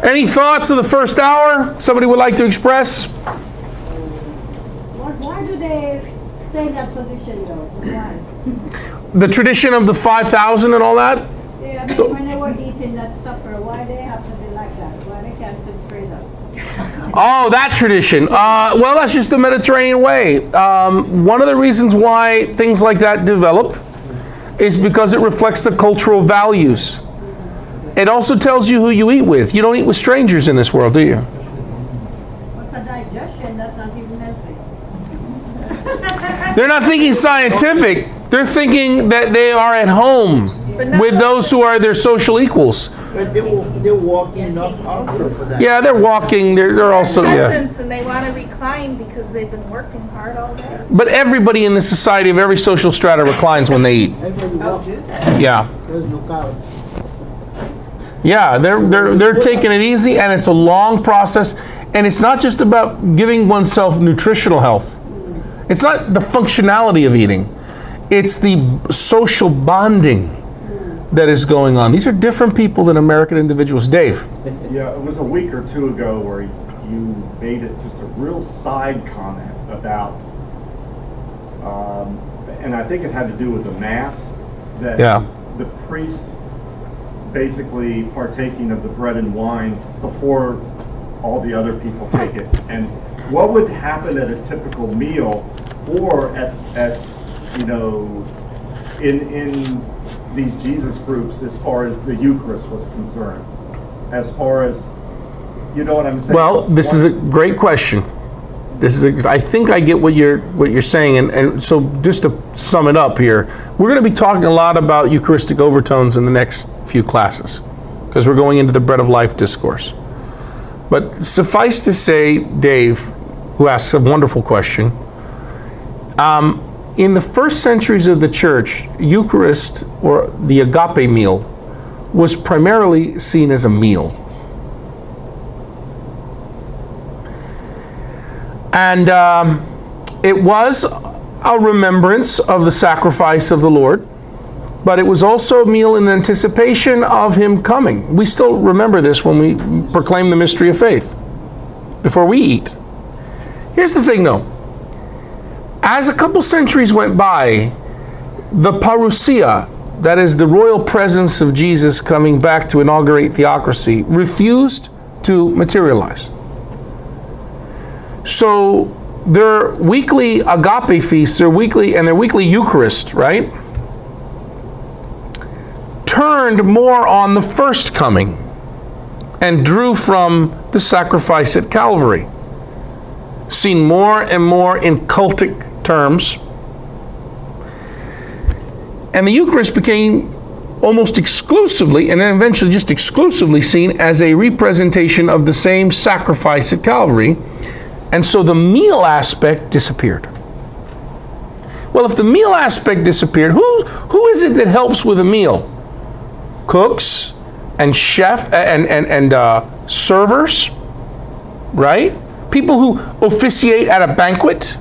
Any thoughts of the first hour? Somebody would like to express? Why do they stay in that position though? Why? The tradition of the 5,000 and all that? Yeah, I mean, when they were eating that supper, why they have to be like that? Why they can't sit straight up? Oh, that tradition. Well, that's just the Mediterranean way. One of the reasons why things like that develop is because it reflects the cultural values. It also tells you who you eat with. You don't eat with strangers in this world, do you? But for digestion, that's not even healthy. They're not thinking scientific. They're thinking that they are at home with those who are their social equals. But they're walking enough also for that. Yeah, they're walking. They're also, Peasants, and they want to recline because they've been working hard all day. But everybody in the society of every social strata reclines when they eat. Yeah. There's no couch. Yeah, they're taking it easy, and it's a long process, and it's not just about giving oneself nutritional health. It's not the functionality of eating. It's the social bonding that is going on. These are different people than American individuals. Dave. Yeah, it was a week or two ago where you made it just a real side comment about, and I think it had to do with the Mass, that the priest basically partaking of the bread and wine before all the other people take it. And what would happen at a typical meal or at in these Jesus groups as far as the Eucharist was concerned, as far as, you know what I'm saying? Well, this is a great question. I think I get what you're saying, and so just to sum it up here, we're going to be talking a lot about Eucharistic overtones in the next few classes, because we're going into the bread of life discourse. But suffice to say, Dave, who asks a wonderful question, in the first centuries of the church, Eucharist, or the agape meal, was primarily seen as a meal. And it was a remembrance of the sacrifice of the Lord, but it was also a meal in anticipation of Him coming. We still remember this when we proclaim the mystery of faith, before we eat. Here's the thing though. As a couple centuries went by, the parousia, that is the royal presence of Jesus coming back to inaugurate theocracy, refused to materialize. So their weekly agape feasts, their weekly Eucharist, right, turned more on the first coming and drew from the sacrifice at Calvary, seen more and more in cultic terms. And the Eucharist became almost exclusively, and then eventually just exclusively, seen as a representation of the same sacrifice at Calvary. And so the meal aspect disappeared. Well, if the meal aspect disappeared, who is it that helps with a meal? Cooks and chef and servers, right? People who officiate at a banquet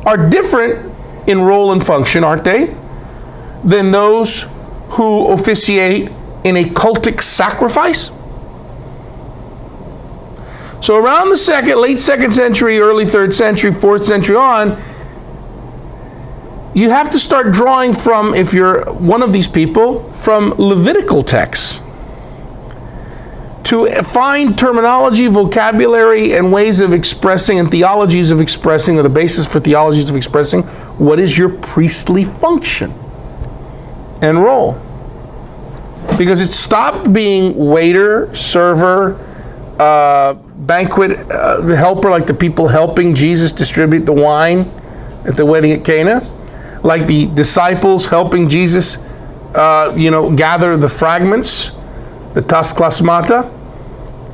are different in role and function, aren't they, than those who officiate in a cultic sacrifice? So around the late second century, early third century, fourth century on, you have to start drawing from, if you're one of these people, from Levitical texts to find terminology, vocabulary, and ways of expressing and theologies of expressing, or the basis for theologies of expressing, what is your priestly function and role. Because it stopped being waiter, server, banquet helper, like the people helping Jesus distribute the wine at the wedding at Cana, like the disciples helping Jesus, gather the fragments, the tas klasmata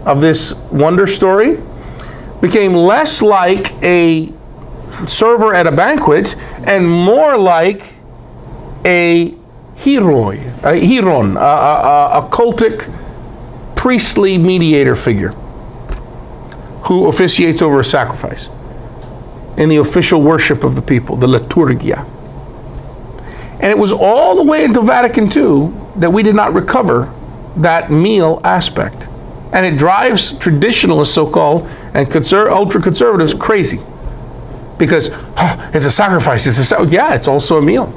of this wonder story, became less like a server at a banquet and more like a hieron, a cultic priestly mediator figure who officiates over a sacrifice in the official worship of the people, the liturgia. And it was all the way into Vatican II that we did not recover that meal aspect. And it drives traditionalists, so-called, and ultra-conservatives crazy. Because it's a sacrifice. Yeah, it's also a meal.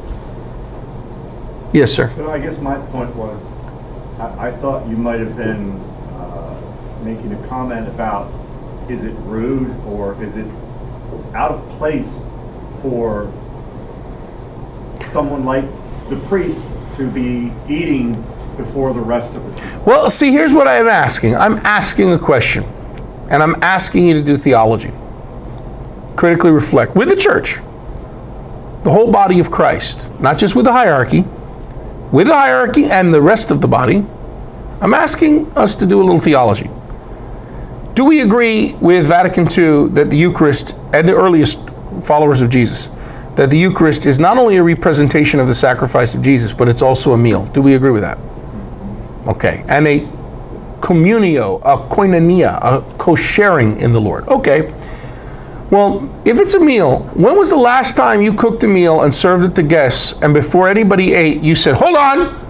Yes, sir. But I guess my point was, I thought you might have been making a comment about, is it rude or is it out of place for someone like the priest to be eating before the rest of the people? Well, see, here's what I am asking. I'm asking a question, and I'm asking you to do theology. Critically reflect with the church, the whole body of Christ, not just with the hierarchy and the rest of the body. I'm asking us to do a little theology. Do we agree with Vatican II that the Eucharist, and the earliest followers of Jesus, that the Eucharist is not only a representation of the sacrifice of Jesus, but it's also a meal? Do we agree with that? Okay. And a communio, a koinonia, a co-sharing in the Lord. Okay. Well, if it's a meal, when was the last time you cooked a meal and served it to guests, and before anybody ate, you said, hold on,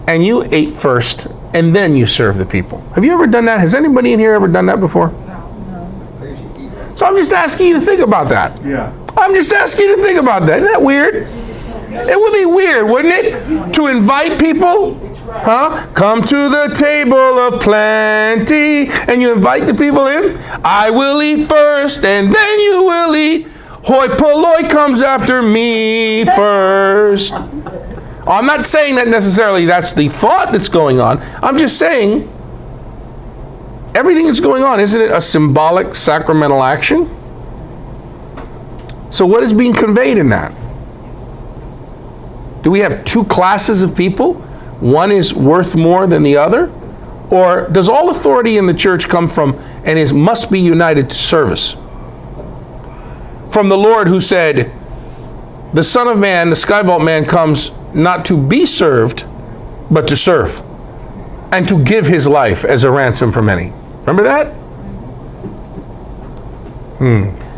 and you ate first, and then you served the people? Have you ever done that? Has anybody in here ever done that before? No. So I'm just asking you to think about that. Yeah. I'm just asking you to think about that. Isn't that weird? It would be weird, wouldn't it? To invite people, come to the table of plenty, and you invite the people in. I will eat first, and then you will eat. Hoi polloi comes after me first. I'm not saying that necessarily that's the thought that's going on. I'm just saying everything that's going on, isn't it a symbolic sacramental action? So what is being conveyed in that? Do we have two classes of people? One is worth more than the other? Or does all authority in the church come from and must be united to service? From the Lord, who said, the Son of Man, the Skyvault Man, comes not to be served, but to serve, and to give his life as a ransom for many. Remember that?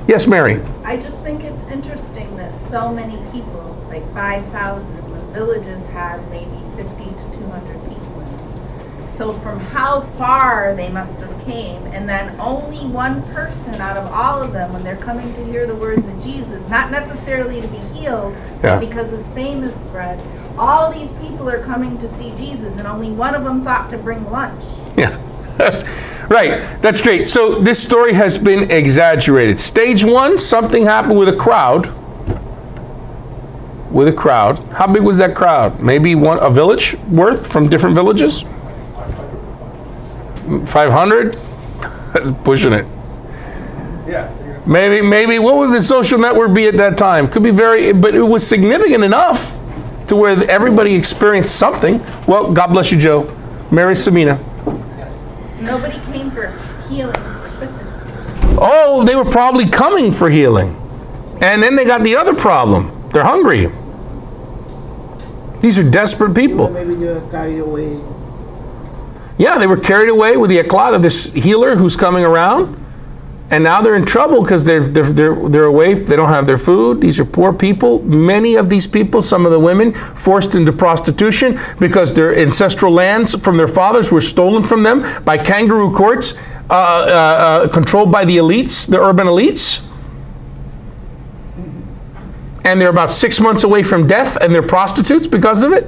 Yes, Mary. I just think it's interesting that so many people, like 5,000, when villages had maybe 50 to 200 people in them. So from how far they must have came, and then only one person out of all of them, when they're coming to hear the words of Jesus, not necessarily to be healed, but because his fame is spread, all these people are coming to see Jesus, and only one of them thought to bring lunch. Yeah. Right. That's great. So this story has been exaggerated. Stage one, something happened with a crowd. How big was that crowd? Maybe a village worth from different villages? 500? That's pushing it. Yeah. Maybe what would the social network be at that time? Could be but it was significant enough to where everybody experienced something. Well, God bless you, Joe. Mary Samina. Nobody came for healing specifically. Oh, they were probably coming for healing. And then they got the other problem. They're hungry. These are desperate people. Maybe they were carried away. Yeah, they were carried away with the eclat of this healer who's coming around. And now they're in trouble because they're away. They don't have their food. These are poor people. Many of these people, some of the women, forced into prostitution because their ancestral lands from their fathers were stolen from them by kangaroo courts, controlled by the elites, the urban elites. And they're about 6 months away from death, and they're prostitutes because of it.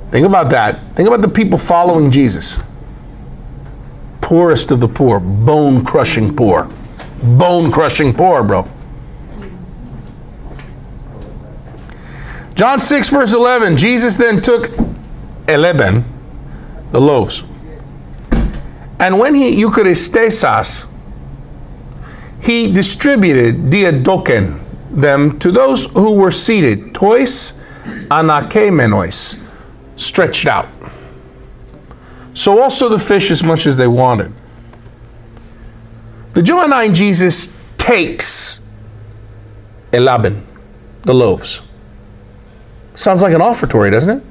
Think about that. Think about the people following Jesus. Poorest of the poor, bone-crushing poor. Bone-crushing poor, bro. John 6, verse 11, Jesus then took elaben, the loaves, and when he eucharistēsas, he distributed diedōken them to those who were seated, tois, anakeimenois, stretched out. So also the fish as much as they wanted. The Johannine Jesus takes elaben, the loaves. Sounds like an offertory, doesn't it?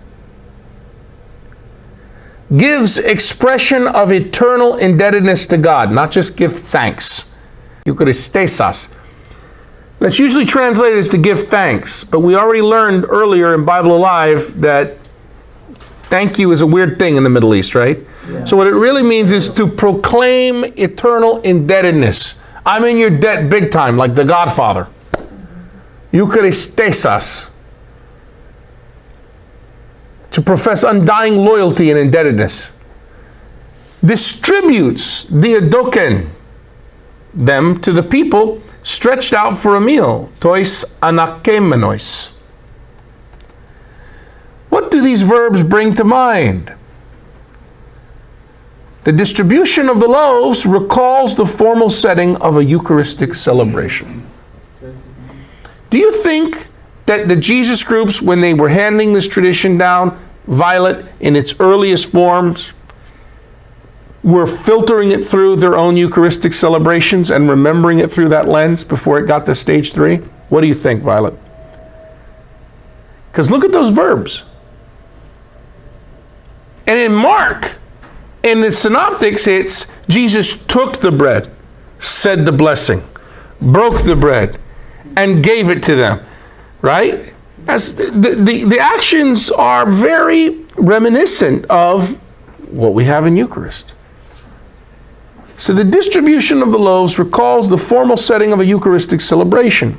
Gives expression of eternal indebtedness to God, not just give thanks. Eucharistēsas. That's usually translated as to give thanks, but we already learned earlier in Bible Alive that thank you is a weird thing in the Middle East, right? Yeah. So what it really means is to proclaim eternal indebtedness. I'm in your debt big time, like the Godfather. Eucharistēsas. To profess undying loyalty and indebtedness. Distributes diedōken, them to the people stretched out for a meal. Tois, anakeimenois. What do these verbs bring to mind? The distribution of the loaves recalls the formal setting of a Eucharistic celebration. Do you think that the Jesus groups, when they were handing this tradition down, Violet, in its earliest forms, were filtering it through their own Eucharistic celebrations and remembering it through that lens before it got to stage 3? What do you think, Violet? Because look at those verbs. And in Mark, in the synoptics, it's Jesus took the bread, said the blessing, broke the bread, and gave it to them, right? As the actions are very reminiscent of what we have in Eucharist. So the distribution of the loaves recalls the formal setting of a Eucharistic celebration.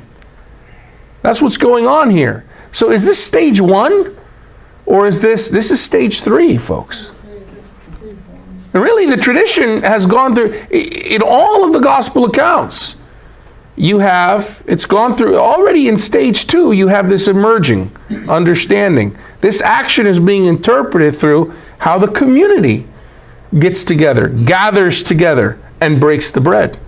That's what's going on here. So is this stage 1? Or is this is stage 3, folks? And really, the tradition has gone through, in all of the gospel accounts, it's gone through, already in stage 2, you have this emerging understanding. This action is being interpreted through how the community gets together, gathers together, and breaks the bread.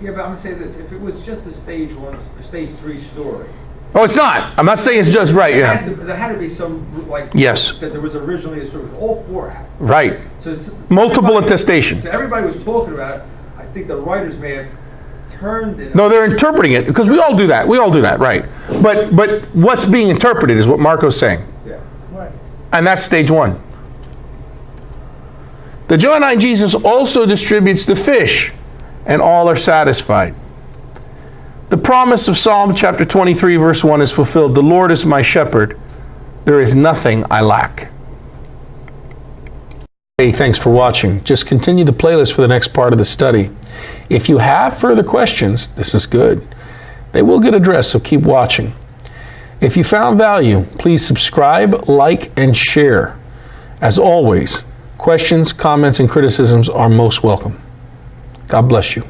Yeah, but I'm going to say this. If it was just a stage 1, a stage 3 story. Oh, it's not. I'm not saying it's just right, yeah. There had to be some, like, yes, that there was originally a sort of all 4 happened. Right. So multiple attestation. So everybody was talking about it. I think the writers may have turned it. No, they're interpreting it, because we all do that. We all do that, right. But what's being interpreted is what Marco's saying. Yeah. Right. And that's stage 1. The Johannine Jesus also distributes the fish, and all are satisfied. The promise of Psalm chapter 23, verse 1 is fulfilled. The Lord is my shepherd. There is nothing I lack. Hey, thanks for watching. Just continue the playlist for the next part of the study. If you have further questions, this is good. They will get addressed, so keep watching. If you found value, please subscribe, like, and share. As always, questions, comments, and criticisms are most welcome. God bless you.